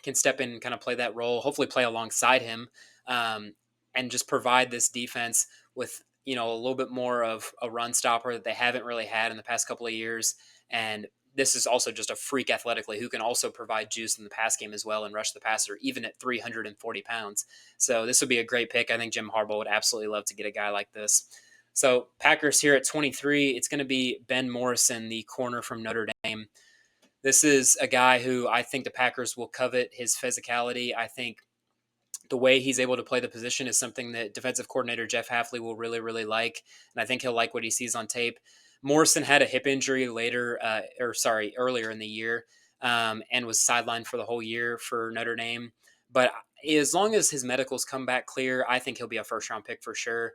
can step in and kind of play that role, hopefully play alongside him, and just provide this defense with, a little bit more of a run stopper that they haven't really had in the past couple of years. And this is also just a freak athletically who can also provide juice in the pass game as well and rush the passer, even at 340 pounds. So this would be a great pick. I think Jim Harbaugh would absolutely love to get a guy like this. So Packers here at 23, it's going to be Ben Morrison, the corner from Notre Dame. This is a guy who I think the Packers will covet his physicality. I think the way he's able to play the position is something that defensive coordinator Jeff Hafley will really, really like. And I think he'll like what he sees on tape. Morrison had a hip injury earlier in the year, and was sidelined for the whole year for Notre Dame. But as long as his medicals come back clear, I think he'll be a first round pick for sure.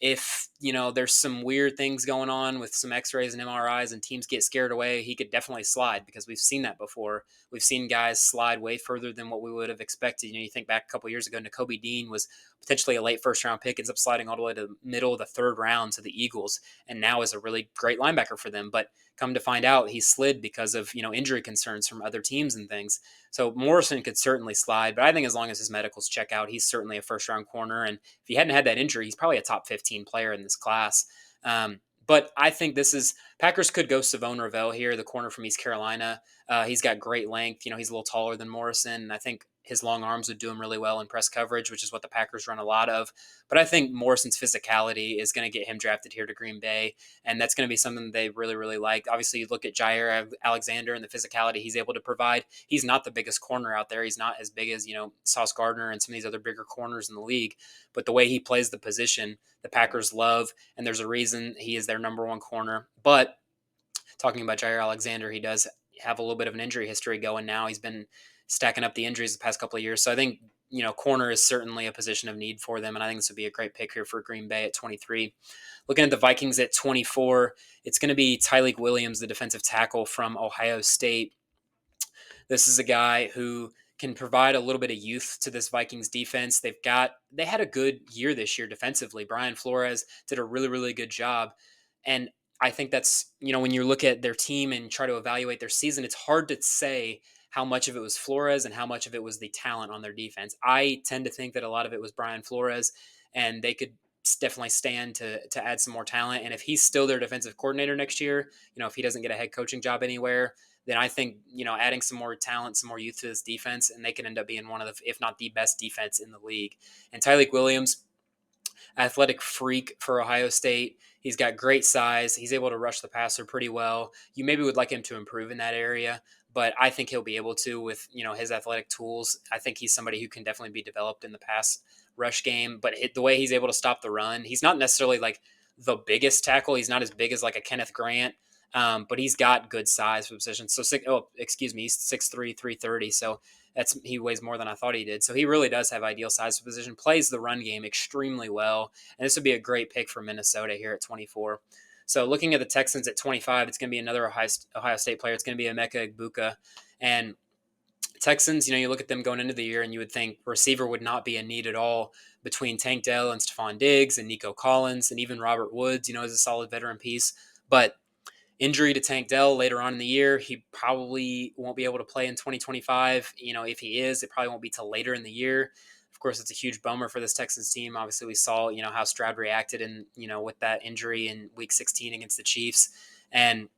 If there's some weird things going on with some x-rays and MRIs and teams get scared away, he could definitely slide because we've seen that before. We've seen guys slide way further than what we would have expected. You think back a couple years ago, Nakobe Dean was potentially a late first round pick, ends up sliding all the way to the middle of the third round to the Eagles, and now is a really great linebacker for them. But come to find out, he slid because of injury concerns from other teams and things. So Morrison could certainly slide, but I think as long as his medicals check out, he's certainly a first round corner. And if he hadn't had that injury, he's probably a top 15 player in this class. But I think this is Packers could go Savone Ravel here, the corner from East Carolina. He's got great length. He's a little taller than Morrison, and I think his long arms would do him really well in press coverage, which is what the Packers run a lot of. But I think Morrison's physicality is going to get him drafted here to Green Bay, and that's going to be something they really, really like. Obviously, you look at Jair Alexander and the physicality he's able to provide. He's not the biggest corner out there. He's not as big as, Sauce Gardner and some of these other bigger corners in the league. But the way he plays the position, the Packers love, and there's a reason he is their number one corner. But talking about Jair Alexander, he does have a little bit of an injury history going now. He's been stacking up the injuries the past couple of years. So I think, corner is certainly a position of need for them. And I think this would be a great pick here for Green Bay at 23. Looking at the Vikings at 24, it's going to be Tyleik Williams, the defensive tackle from Ohio State. This is a guy who can provide a little bit of youth to this Vikings defense. They had a good year this year defensively. Brian Flores did a really, really good job. And I think that's, when you look at their team and try to evaluate their season, it's hard to say how much of it was Flores and how much of it was the talent on their defense. I tend to think that a lot of it was Brian Flores, and they could definitely stand to add some more talent. And if he's still their defensive coordinator next year, if he doesn't get a head coaching job anywhere, then I think, adding some more talent, some more youth to this defense, and they can end up being one of the, if not the best defense in the league. And Tyleik Williams, athletic freak for Ohio State. He's got great size. He's able to rush the passer pretty well. You maybe would like him to improve in that area, but I think he'll be able to with, his athletic tools. I think he's somebody who can definitely be developed in the pass rush game, but the way he's able to stop the run, he's not necessarily like the biggest tackle. He's not as big as like a Kenneth Grant, but he's got good size for position. So, he's 6'3", 330. So he weighs more than I thought he did. So he really does have ideal size for position, plays the run game extremely well. And this would be a great pick for Minnesota here at 24. So looking at the Texans at 25, it's going to be another Ohio State player. It's going to be Emeka Egbuka. And Texans, you look at them going into the year and you would think receiver would not be a need at all between Tank Dell and Stephon Diggs and Nico Collins and even Robert Woods, is a solid veteran piece. But injury to Tank Dell later on in the year, he probably won't be able to play in 2025. If he is, it probably won't be till later in the year. Of course, it's a huge bummer for this Texans team. Obviously, we saw, how Stroud reacted and, with that injury in week 16 against the Chiefs. And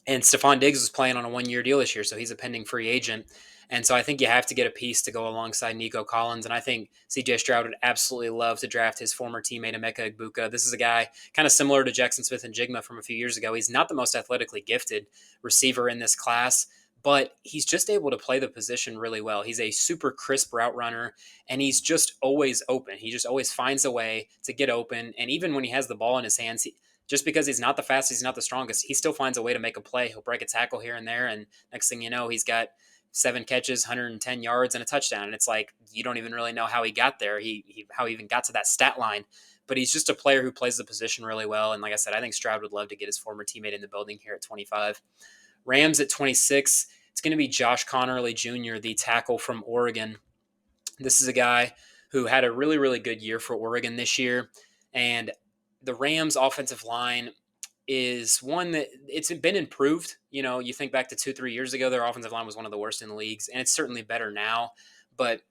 Stephon Diggs was playing on a one-year deal this year, so he's a pending free agent. And so I think you have to get a piece to go alongside Nico Collins. And I think CJ Stroud would absolutely love to draft his former teammate, Emeka Egbuka. This is a guy kind of similar to Jackson Smith-Njigba from a few years ago. He's not the most athletically gifted receiver in this class, but he's just able to play the position really well. He's a super crisp route runner, and he's just always open. He just always finds a way to get open. And even when he has the ball in his hands, just because he's not the fastest, he's not the strongest, he still finds a way to make a play. He'll break a tackle here and there, and next thing you know, he's got 7 catches, 110 yards, and a touchdown. And it's like, you don't even really know how he got there, how he even got to that stat line. But he's just a player who plays the position really well. And like I said, I think Stroud would love to get his former teammate in the building here at 25. Rams at 26, it's going to be Josh Conerly Jr., the tackle from Oregon. This is a guy who had a really, really good year for Oregon this year. And the Rams offensive line is one that it's been improved. You think back to 2-3 years ago, their offensive line was one of the worst in the leagues, and it's certainly better now. But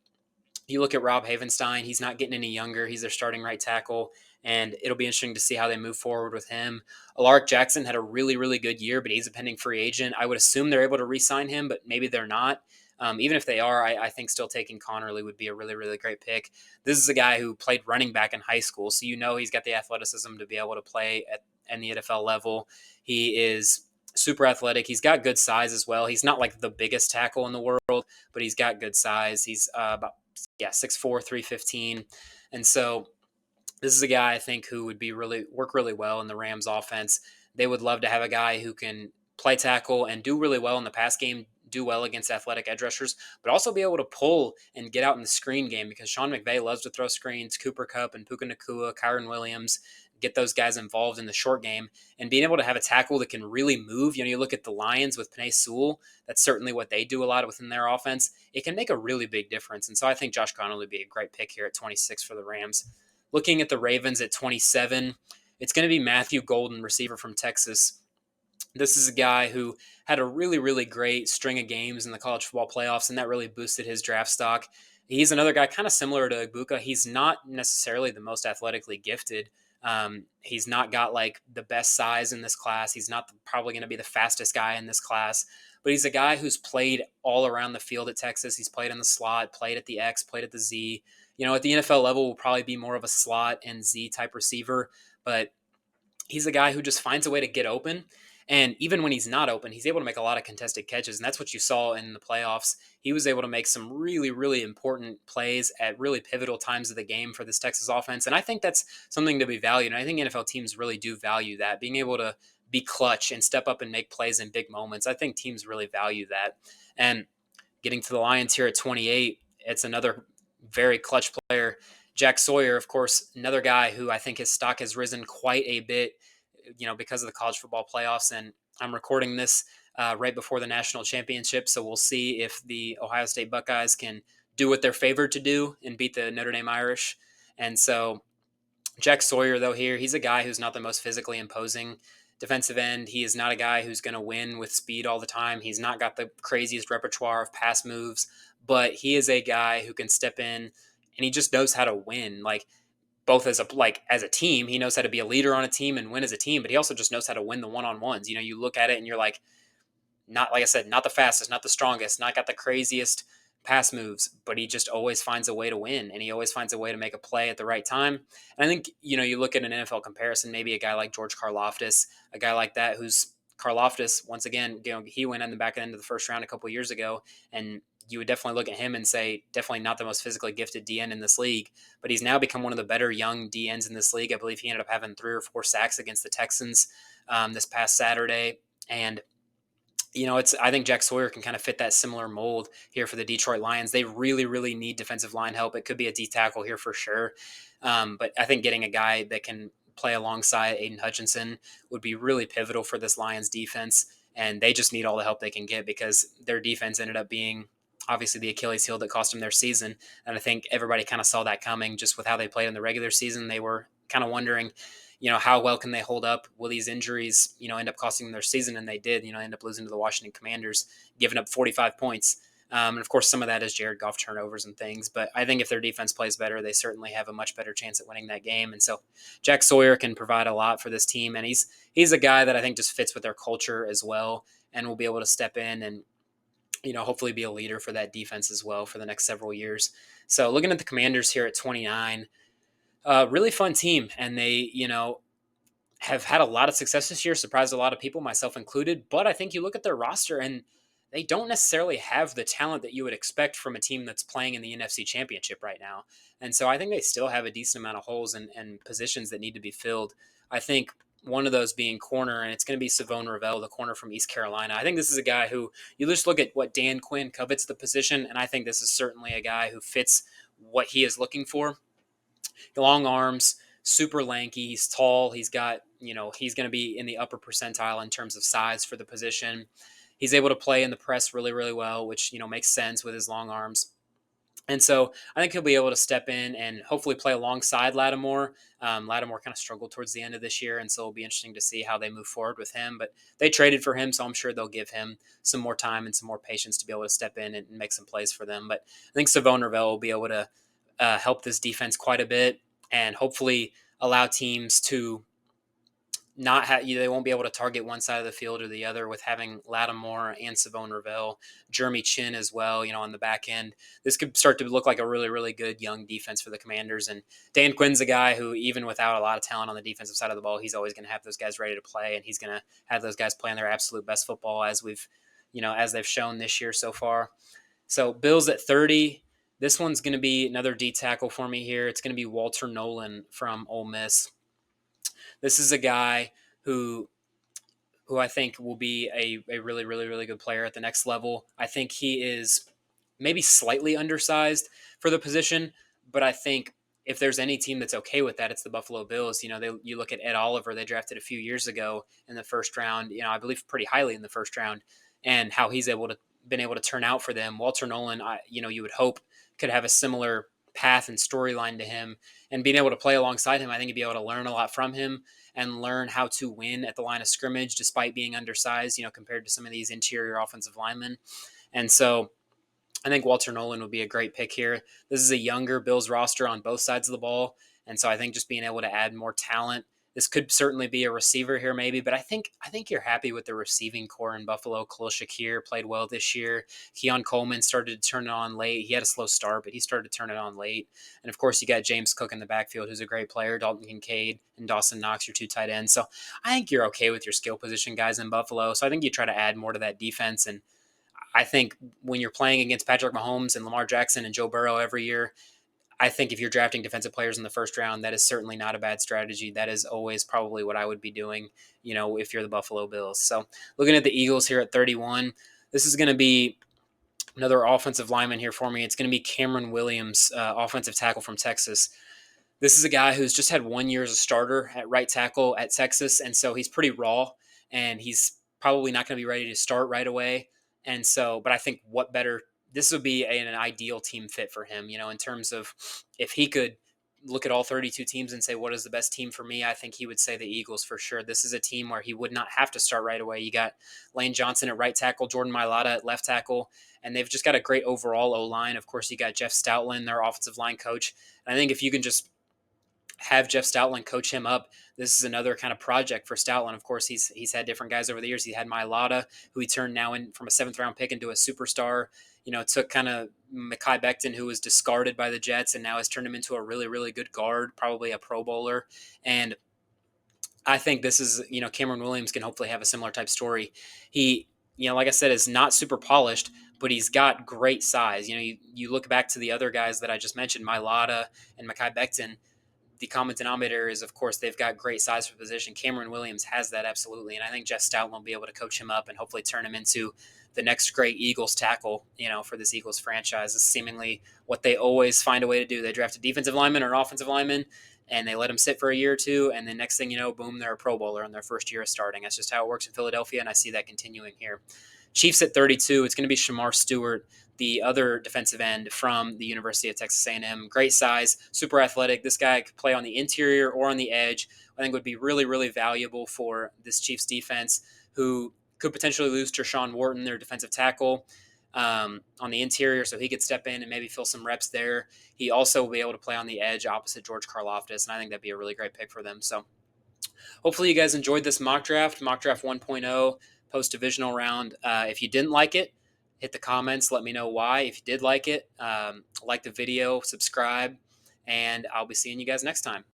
you look at Rob Havenstein, he's not getting any younger. He's their starting right tackle, and it'll be interesting to see how they move forward with him. Alaric Jackson had a really, really good year, but he's a pending free agent. I would assume they're able to re-sign him, but maybe they're not. Even if they are, I think still taking Conerly would be a really, really great pick. This is a guy who played running back in high school, so he's got the athleticism to be able to play at the NFL level. He is super athletic. He's got good size as well. He's not like the biggest tackle in the world, but he's got good size. He's about 6'4", 315. And so this is a guy I think who would work really well in the Rams offense. They would love to have a guy who can play tackle and do really well in the pass game, do well against athletic edge rushers, but also be able to pull and get out in the screen game because Sean McVay loves to throw screens. Cooper Kupp and Puka Nacua, Kyron Williams, get those guys involved in the short game, and being able to have a tackle that can really move. You look at the Lions with Penei Sewell, that's certainly what they do a lot within their offense. It can make a really big difference. And so I think Josh Connolly would be a great pick here at 26 for the Rams. Looking at the Ravens at 27, it's going to be Matthew Golden, receiver from Texas. This is a guy who had a really, really great string of games in the college football playoffs, and that really boosted his draft stock. He's another guy kind of similar to Egbuka. He's not necessarily the most athletically gifted. He's not got like the best size in this class. He's not probably going to be the fastest guy in this class, but he's a guy who's played all around the field at Texas. He's played in the slot, played at the X, played at the Z. At the NFL level, will probably be more of a slot and Z type receiver, but he's a guy who just finds a way to get open. And even when he's not open, he's able to make a lot of contested catches. And that's what you saw in the playoffs. He was able to make some really, really important plays at really pivotal times of the game for this Texas offense. And I think that's something to be valued. And I think NFL teams really do value that, being able to be clutch and step up and make plays in big moments. I think teams really value that. And getting to the Lions here at 28, it's another very clutch player. Jack Sawyer, of course, another guy who I think his stock has risen quite a bit, because of the college football playoffs. And I'm recording this right before the national championship. So we'll see if the Ohio State Buckeyes can do what they're favored to do and beat the Notre Dame Irish. And so Jack Sawyer, though, here, he's a guy who's not the most physically imposing defensive end. He is not a guy who's going to win with speed all the time. He's not got the craziest repertoire of pass moves, but he is a guy who can step in and he just knows how to win. Like, both as a team, he knows how to be a leader on a team and win as a team, but he also just knows how to win the one-on-ones. You look at it and you're like, not, like I said, not the fastest, not the strongest, not got the craziest pass moves, but he just always finds a way to win, and he always finds a way to make a play at the right time. And I think, you look at an NFL comparison, maybe a guy like George Karlaftis, a guy like that who's Karlaftis, once again, he went in the back end of the first round a couple of years ago, and you would definitely look at him and say, definitely not the most physically gifted DN in this league, but he's now become one of the better young DNs in this league. I believe he ended up having 3 or 4 sacks against the Texans this past Saturday. And I think Jack Sawyer can kind of fit that similar mold here for the Detroit Lions. They really, really need defensive line help. It could be a D tackle here for sure. But I think getting a guy that can play alongside Aiden Hutchinson would be really pivotal for this Lions defense. And they just need all the help they can get because their defense ended up being obviously the Achilles heel that cost them their season. And I think everybody kind of saw that coming just with how they played in the regular season. They were kind of wondering, how well can they hold up? Will these injuries, end up costing them their season? And they did, end up losing to the Washington Commanders, giving up 45 points. And of course, some of that is Jared Goff turnovers and things. But I think if their defense plays better, they certainly have a much better chance at winning that game. And so Jack Sawyer can provide a lot for this team. And he's a guy that I think just fits with their culture as well and will be able to step in and, hopefully be a leader for that defense as well for the next several years. So looking at the Commanders here at 29, really fun team. And they, have had a lot of success this year, surprised a lot of people, myself included. But I think you look at their roster and they don't necessarily have the talent that you would expect from a team that's playing in the NFC Championship right now. And so I think they still have a decent amount of holes and positions that need to be filled. I think one of those being corner, and it's going to be Savone Ravel, the corner from East Carolina. I think this is a guy who you just look at what Dan Quinn covets the position, and I think this is certainly a guy who fits what he is looking for. Long arms, super lanky. He's tall. He's got, he's going to be in the upper percentile in terms of size for the position. He's able to play in the press really, really well, which, makes sense with his long arms. And so I think he'll be able to step in and hopefully play alongside Lattimore. Lattimore kind of struggled towards the end of this year, and so it'll be interesting to see how they move forward with him. But they traded for him, so I'm sure they'll give him some more time and some more patience to be able to step in and make some plays for them. But I think Savone Ravel will be able to help this defense quite a bit and hopefully allow teams to not have, they won't be able to target one side of the field or the other with having Lattimore and Savone Ravel, Jeremy Chin as well, on the back end. This could start to look like a really, really good young defense for the Commanders. And Dan Quinn's a guy who, even without a lot of talent on the defensive side of the ball, he's always going to have those guys ready to play, and he's going to have those guys playing their absolute best football as as they've shown this year so far. So Bills at 30. This one's going to be another D tackle for me here. It's going to be Walter Nolan from Ole Miss. This is a guy who I think will be a really, really, really good player at the next level. I think he is maybe slightly undersized for the position, but I think if there's any team that's okay with that, it's the Buffalo Bills. You look at Ed Oliver, they drafted a few years ago in the first round, I believe pretty highly in the first round, and how he's been able to turn out for them. Walter Nolan, you would hope could have a similar path and storyline to him, and being able to play alongside him, I think you'd be able to learn a lot from him and learn how to win at the line of scrimmage despite being undersized, compared to some of these interior offensive linemen. And so I think Walter Nolan would be a great pick here. This is a younger Bills roster on both sides of the ball, and so I think just being able to add more talent. This could certainly be a receiver here, maybe, but I think you're happy with the receiving core in Buffalo. Khalil Shakir played well this year. Keon Coleman started to turn it on late. He had a slow start, but he started to turn it on late. And of course, you got James Cook in the backfield, who's a great player. Dalton Kincaid and Dawson Knox, your two tight ends. So I think you're okay with your skill position guys in Buffalo. So I think you try to add more to that defense. And I think when you're playing against Patrick Mahomes and Lamar Jackson and Joe Burrow every year, I think if you're drafting defensive players in the first round, that is certainly not a bad strategy. That is always probably what I would be doing, if you're the Buffalo Bills. So looking at the Eagles here at 31, this is going to be another offensive lineman here for me. It's going to be Cameron Williams, offensive tackle from Texas. This is a guy who's just had 1 year as a starter at right tackle at Texas, and so he's pretty raw, and he's probably not going to be ready to start right away. And so, but I think what better this would be an ideal team fit for him, in terms of if he could look at all 32 teams and say, what is the best team for me? I think he would say the Eagles for sure. This is a team where he would not have to start right away. You got Lane Johnson at right tackle, Jordan Mailata at left tackle, and they've just got a great overall O line. Of course, you got Jeff Stoutland, their offensive line coach. And I think if you can just have Jeff Stoutland coach him up. This is another kind of project for Stoutland. Of course, he's had different guys over the years. He had Mailata, who he turned now in from a 7th round pick into a superstar. Took kind of Mekhi Becton, who was discarded by the Jets, and now has turned him into a really, really good guard, probably a Pro Bowler. And I think this is, Cameron Williams can hopefully have a similar type story. He, like I said, is not super polished, but he's got great size. You look back to the other guys that I just mentioned, Mailata and Mekhi Becton. The common denominator is, of course, they've got great size for position. Cameron Williams has that absolutely, and I think Jeff Stoutland will be able to coach him up and hopefully turn him into the next great Eagles tackle, for this Eagles franchise. Is seemingly what they always find a way to do. They draft a defensive lineman or an offensive lineman, and they let him sit for a year or two, and then next thing you know, boom, they're a Pro Bowler in their first year of starting. That's just how it works in Philadelphia, and I see that continuing here. Chiefs at 32, it's going to be Shamar Stewart, the other defensive end from the University of Texas A&M. Great size, super athletic. This guy could play on the interior or on the edge. I think would be really, really valuable for this Chiefs defense, who could potentially lose Tershawn Wharton, their defensive tackle, on the interior, so he could step in and maybe fill some reps there. He also will be able to play on the edge opposite George Karlaftis, and I think that'd be a really great pick for them. So hopefully you guys enjoyed this mock draft 1.0 post-divisional round. If you didn't like it, hit the comments. Let me know why. If you did like it, like the video, subscribe, and I'll be seeing you guys next time.